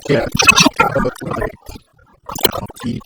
Yeah, like, each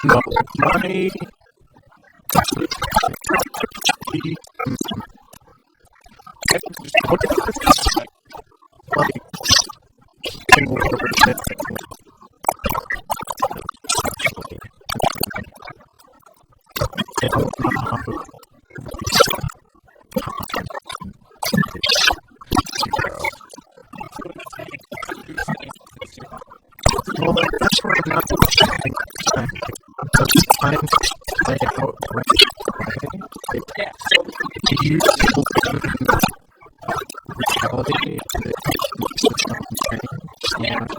no, my well, that's where I'm not saying. Sometimes play out right away. You reality yeah.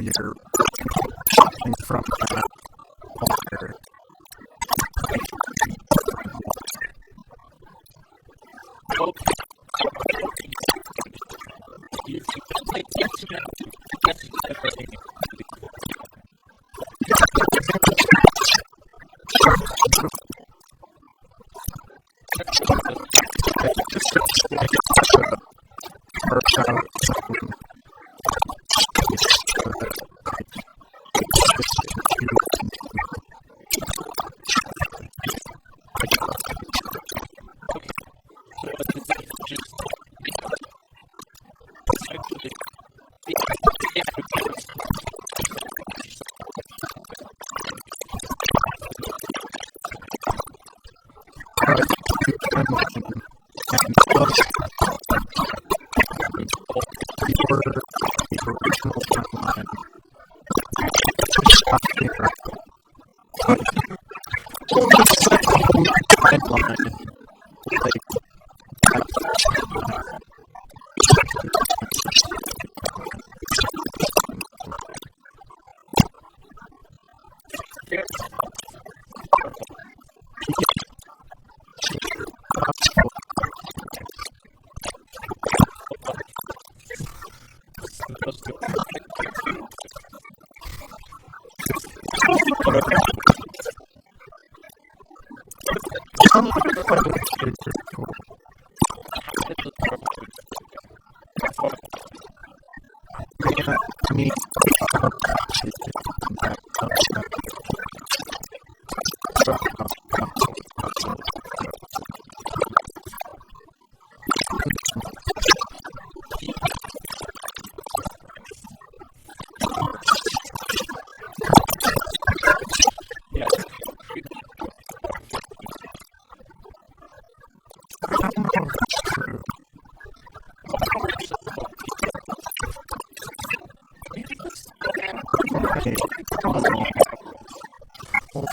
You're shopping from that water.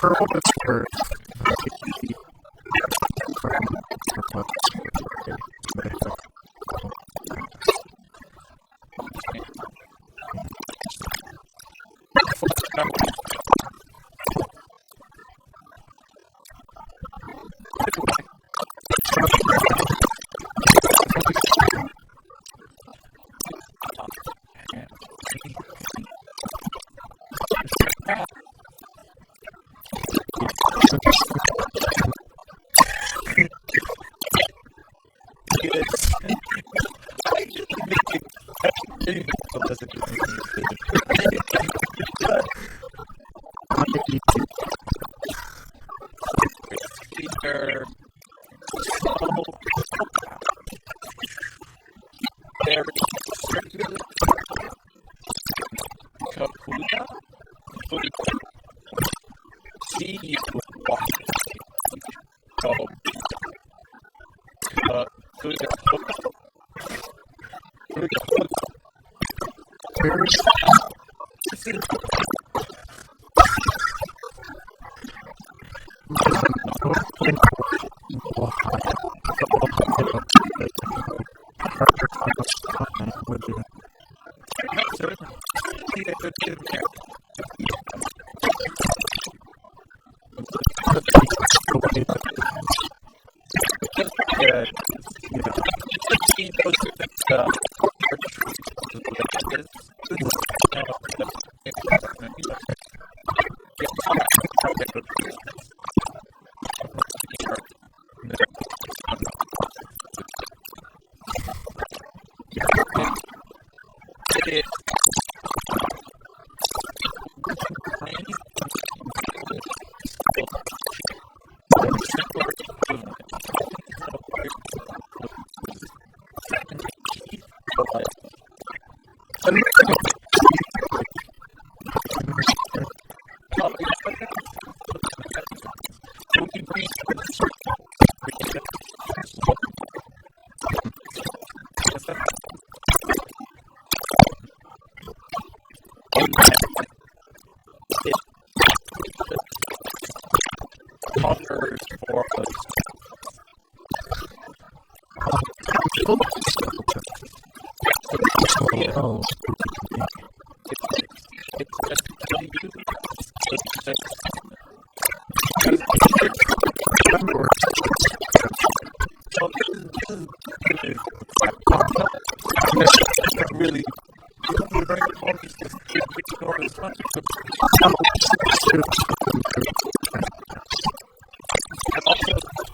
For what it's worth,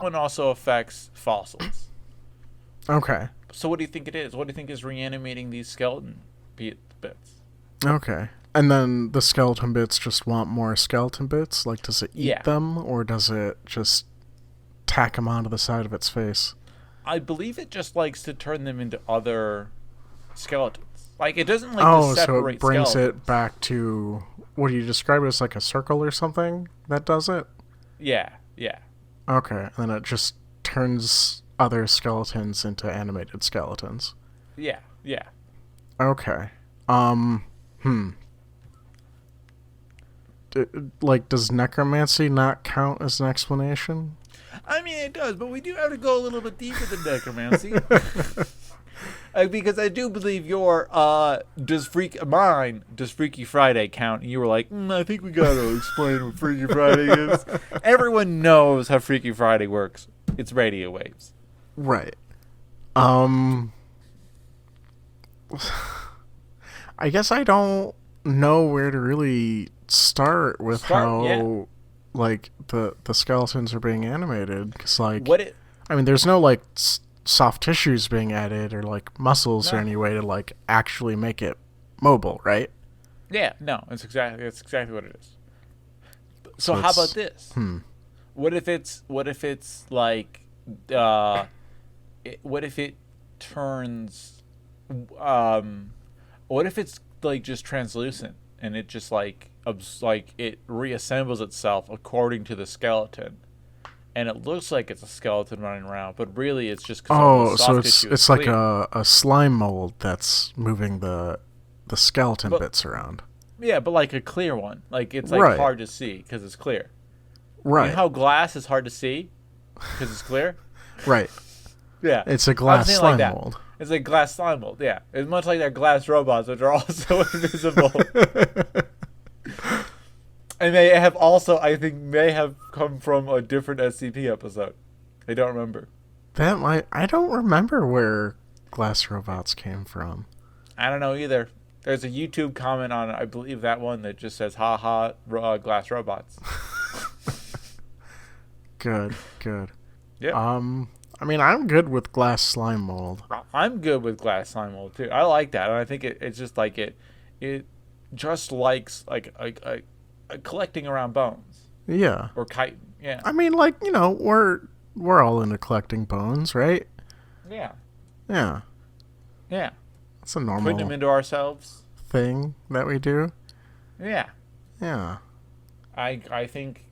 one also affects fossils. Okay. So what do you think it is? What do you think is reanimating these skeleton bits? Okay. And then the skeleton bits just want more skeleton bits? Like, does it eat them, or does it just tack them onto the side of its face? I believe it just likes to turn them into other skeletons. Like, it doesn't like to separate skeletons. So it brings it back to... What do you describe it as, like a circle or something that does it? Yeah, yeah. Okay, and then it just turns other skeletons into animated skeletons. Yeah, yeah. Okay. Does necromancy not count as an explanation? I mean, it does, but we do have to go a little bit deeper than necromancy. Because I do believe your does Freaky Friday count? And you were like, I think we gotta explain what Freaky Friday is. Everyone knows how Freaky Friday works. It's radio waves. Right. I guess I don't know where to really start with how like the skeletons are being animated, because like there's no like soft tissues being added or like muscles or any way to like actually make it mobile, right? Yeah, no, it's exactly what it is. So how about this? What if it's like what if it turns what if it's like just translucent and it just like it reassembles itself according to the skeleton, and it looks like it's a skeleton running around, but really it's just it's like a slime mold that's moving the skeleton bits around. Yeah, but like a clear one. Like it's like hard to see because it's clear. Right. You know how glass is hard to see because it's clear? Right. Yeah. It's a glass slime mold. It's like glass slime mold, yeah. It's much like their glass robots, which are also invisible. And they have also, I think, may have come from a different SCP episode. I don't remember. I don't remember where glass robots came from. I don't know either. There's a YouTube comment on, I believe, that one that just says, "Ha ha, glass robots." Good. Yeah. I'm good with glass slime mold. I'm good with glass slime mold too. I like that, and I think it's just like it just likes like collecting around bones. Yeah. Or chitin. Yeah. I mean, like, we're all into collecting bones, right? Yeah. Yeah. Yeah. It's a normal putting them into ourselves thing that we do. Yeah. Yeah. I think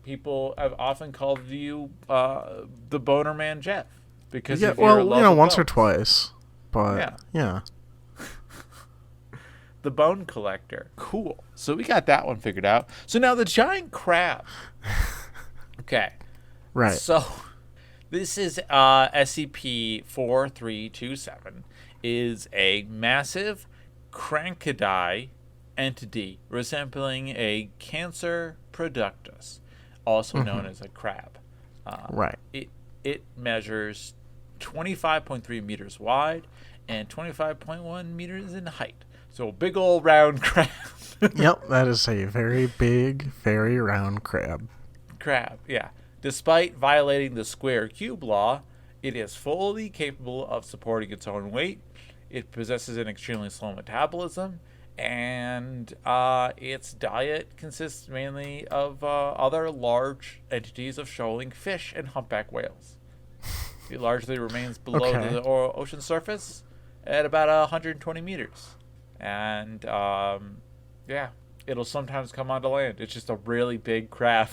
people have often called you the Boner Man Jeff because of your love of once bones. or twice, but yeah. The bone collector. Cool. So we got that one figured out. So now the giant crab. Okay. Right. So this is SCP-4327 is a massive crankidae entity resembling a Cancer productus, also known as a crab. Right. It measures 25.3 meters wide and 25.1 meters in height. So a big old round crab. Yep, that is a very big, very round crab. Crab, yeah. Despite violating the square cube law, it is fully capable of supporting its own weight. It possesses an extremely slow metabolism, and its diet consists mainly of other large entities of shoaling fish and humpback whales. It largely remains below the ocean surface at about 120 meters. And, it'll sometimes come onto land. It's just a really big crab.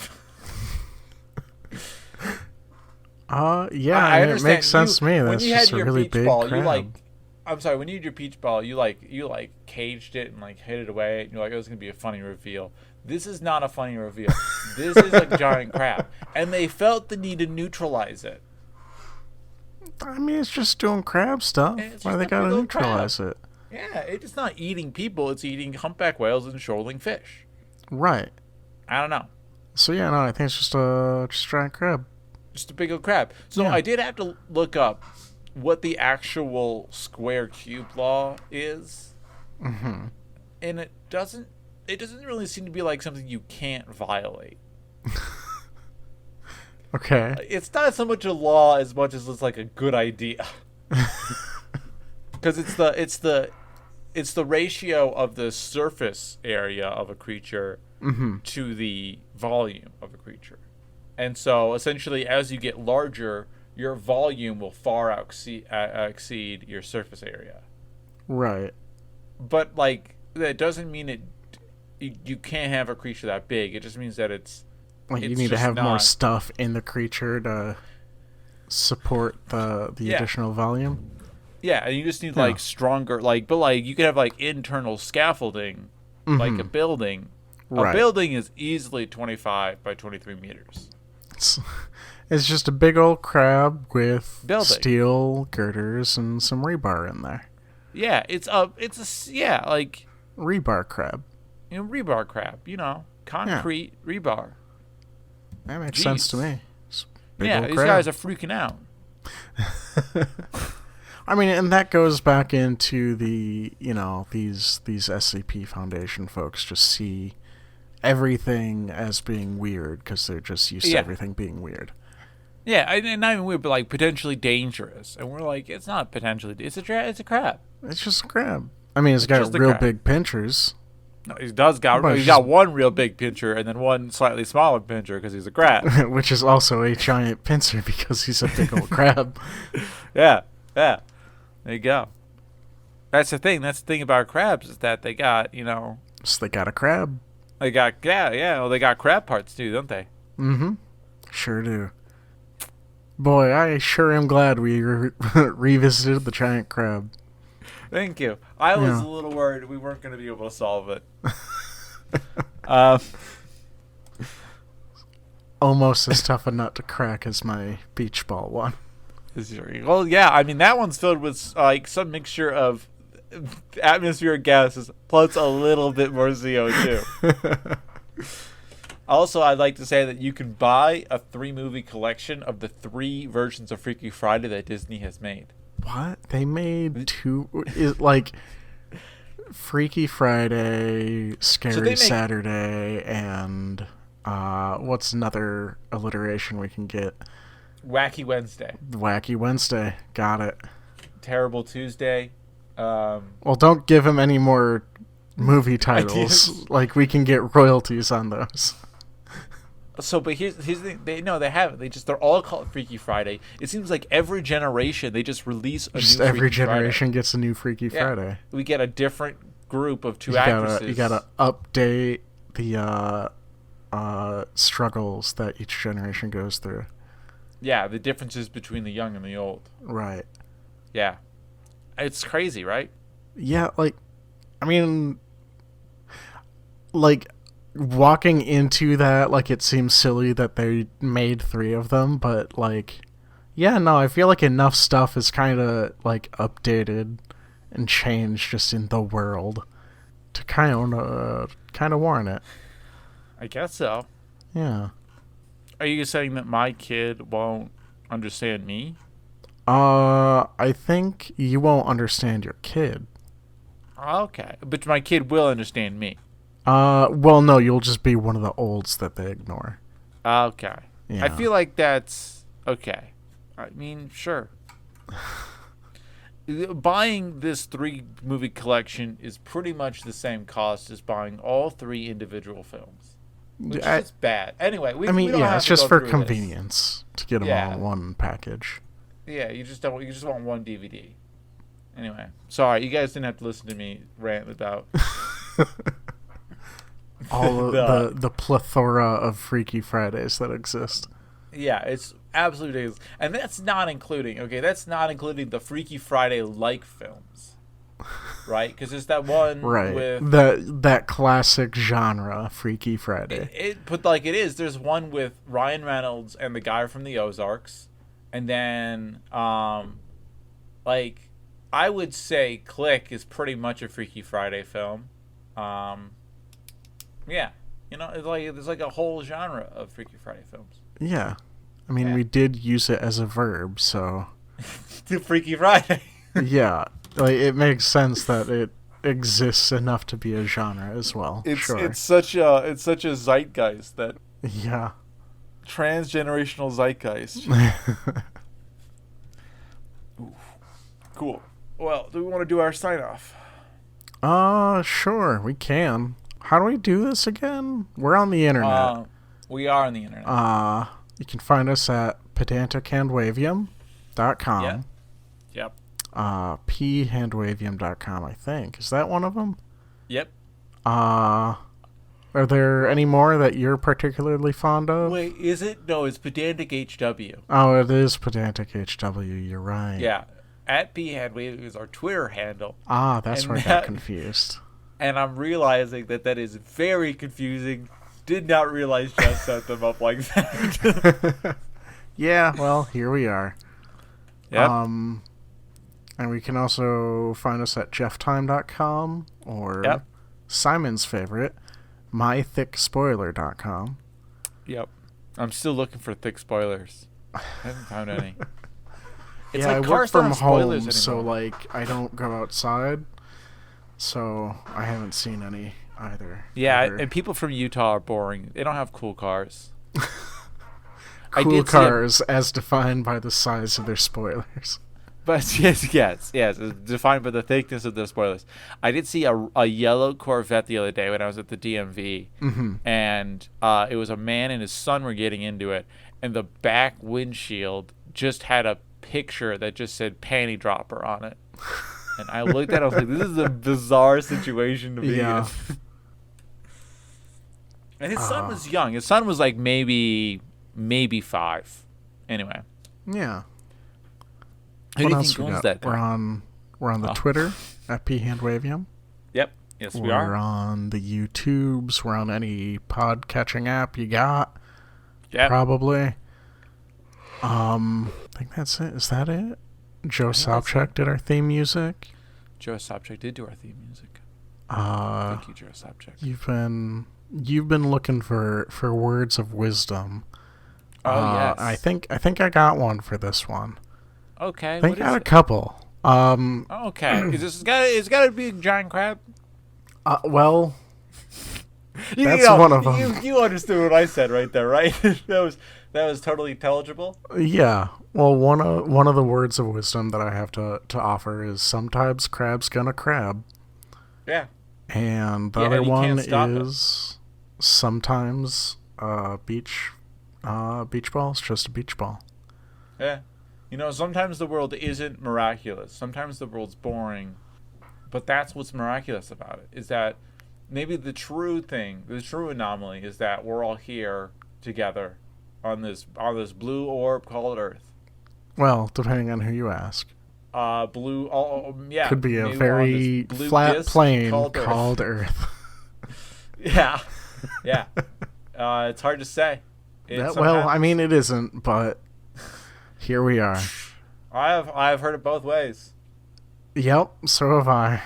I understand. It makes sense to me. That's just a really big crab. When you had your peach ball, you caged it and hid it away, and you're like, oh, it's gonna be a funny reveal. This is not a funny reveal. This is a giant crab, and they felt the need to neutralize it. I mean, it's just doing crab stuff. Why they gotta neutralize it? Yeah, it's not eating people. It's eating humpback whales and shoaling fish. Right. I don't know. So I think it's just a giant crab. Just a big old crab. So I did have to look up what the actual square cube law is. Mm-hmm. And it doesn't really seem to be like something you can't violate. Okay. It's not so much a law as much as it's like a good idea. Because it's the ratio of the surface area of a creature to the volume of a creature. And so essentially as you get larger, your volume will far exceed your surface area. Right. But that doesn't mean you can't have a creature that big. It just means that you need to have more stuff in the creature to support the additional volume. Yeah, and you just need stronger but you could have internal scaffolding, like a building. Right. A building is easily 25 by 23 meters. It's just a big old crab with steel girders and some rebar in there. Yeah, it's a rebar crab. Rebar crab, concrete rebar. That makes sense to me. These guys are freaking out. I mean, and that goes back into the, these SCP Foundation folks just see everything as being weird because they're just used to everything being weird. Yeah, and not even weird, but like potentially dangerous. And we're like, it's not potentially. It's a crab. It's just a crab. I mean, it's got real big pinchers. No, he does got. He's got one real big pincher and then one slightly smaller pincher because he's a crab, which is also a giant pincer because he's a big old crab. Yeah. There you go. That's the thing. That's the thing about crabs is that they got So they got a crab. They got Well, they got crab parts too, don't they? Mm-hmm. Sure do. Boy, I sure am glad we revisited the giant crab. Thank you. I was a little worried we weren't going to be able to solve it. Almost as tough a nut to crack as my beach ball one. Well, yeah. I mean, that one's filled with like some mixture of atmospheric gases plus a little bit more CO2. Also, I'd like to say that you can buy a 3-movie collection of the 3 versions of Freaky Friday that Disney has made. What? They made 2... like, Freaky Friday, Scary Saturday, and... what's another alliteration we can get? Wacky Wednesday. Wacky Wednesday. Got it. Terrible Tuesday. Well, don't give him any more movie titles. Ideas. Like, we can get royalties on those. So, but here's the thing. They haven't. They're all called Freaky Friday. It seems like every generation they just release a new Freaky Friday. Every generation gets a new Freaky Friday. We get a different group of 2 actresses. You gotta update the struggles that each generation goes through. Yeah, the differences between the young and the old. Right. Yeah. It's crazy, right? Yeah, like, I mean, like, walking into that, like, it seems silly that they made 3 of them, but, like, yeah, no, I feel like enough stuff is kind of, like, updated and changed just in the world to kind of warrant it. I guess so. Yeah. Are you saying that my kid won't understand me? I think you won't understand your kid. Okay. But my kid will understand me. Well, no, you'll just be one of the olds that they ignore. Okay. Yeah. I feel like that's okay. I mean, sure. Buying this 3-movie collection is pretty much the same cost as buying all 3 individual films. Which is bad. Anyway, we don't have it's to just go for through convenience to get them all in one package. Yeah, you just want one DVD. Anyway, sorry, you guys didn't have to listen to me rant about all of the plethora of Freaky Fridays that exist. Yeah, it's absolutely ridiculous. And that's not including the Freaky Friday-like films. Right? Because there's that one with... That classic genre, Freaky Friday. There's one with Ryan Reynolds and the guy from the Ozarks. And then, I would say Click is pretty much a Freaky Friday film. Yeah. There's like a whole genre of Freaky Friday films. Yeah. I mean, we did use it as a verb, so... The Freaky Friday. Yeah. Like, it makes sense that it exists enough to be a genre as well. It's such a zeitgeist that... Yeah. Transgenerational zeitgeist. Cool. Well, do we want to do our sign-off? Sure, we can. How do we do this again? We're on the internet. We are on the internet. You can find us at pedantichandwavium.com. Yep. phandwavium.com, I think. Is that one of them? Yep. Are there any more that you're particularly fond of? Wait, is it? No, it's Pedantic HW. Oh, it is Pedantic HW. You're right. Yeah. At phandwavium is our Twitter handle. That's where I got confused. And I'm realizing that is very confusing. Did not realize Jeff set them up like that. Yeah, well, here we are. Yep. And we can also find us at jefftime.com or Simon's favorite, mythickspoiler.com. Yep. I'm still looking for thick spoilers. I haven't found any. It's I work from home, so I don't go outside, so I haven't seen any either. Yeah, and people from Utah are boring. They don't have cool cars. Cool cars as defined by the size of their spoilers. But yes, defined by the thickness of the spoilers. I did see a yellow Corvette the other day when I was at the DMV, and it was a man and his son were getting into it, and the back windshield just had a picture that just said panty dropper on it. And I looked at it, I was like, this is a bizarre situation to be in. And his son was young. His son was like maybe 5. Anyway. Yeah. Who do you think owns that? We're on the Twitter at Handwavium. Yep. Yes, we are. We're on the YouTubes. We're on any pod-catching app you got. Yeah. Probably. I think that's it. Is that it? Joe Sopchak did our theme music. Joe Sopchak did do our theme music. Thank you, Joe Sopchak. You've been looking for words of wisdom. Oh yes. I think I got one for this one. Okay. I think I got a couple. Okay. It's got to be a giant crab? Well, that's one of them. You understood what I said right there, right? that was totally intelligible. Yeah. Well, one of the words of wisdom that I have to offer is sometimes crab's gonna crab. Yeah. And the other one is sometimes beach ball's just a beach ball. Yeah. Sometimes the world isn't miraculous. Sometimes the world's boring. But that's what's miraculous about it, is that maybe the true anomaly is that we're all here together on this blue orb called Earth. Well, depending on who you ask. Blue. Yeah. Could be a very flat plane called Earth. Yeah. Yeah. It's hard to say. Well, I mean, it isn't, but here we are. I've heard it both ways. Yep, so have I.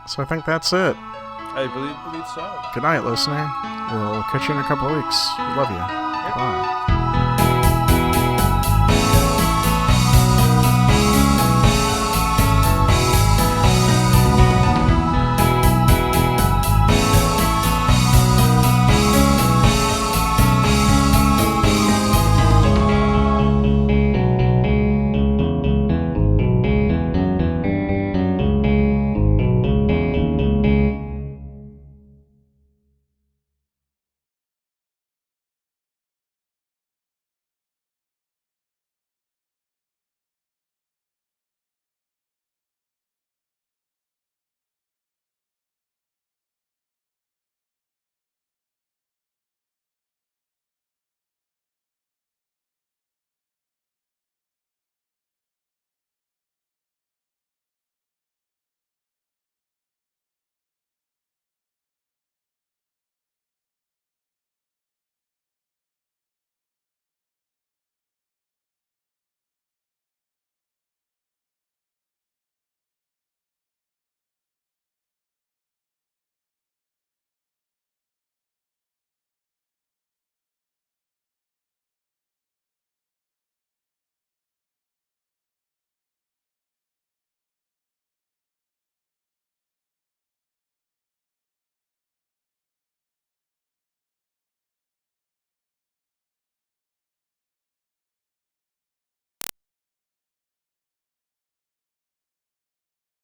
So I think that's it. I believe so. Good night, listener. We'll catch you in a couple of weeks. We love you. Bye.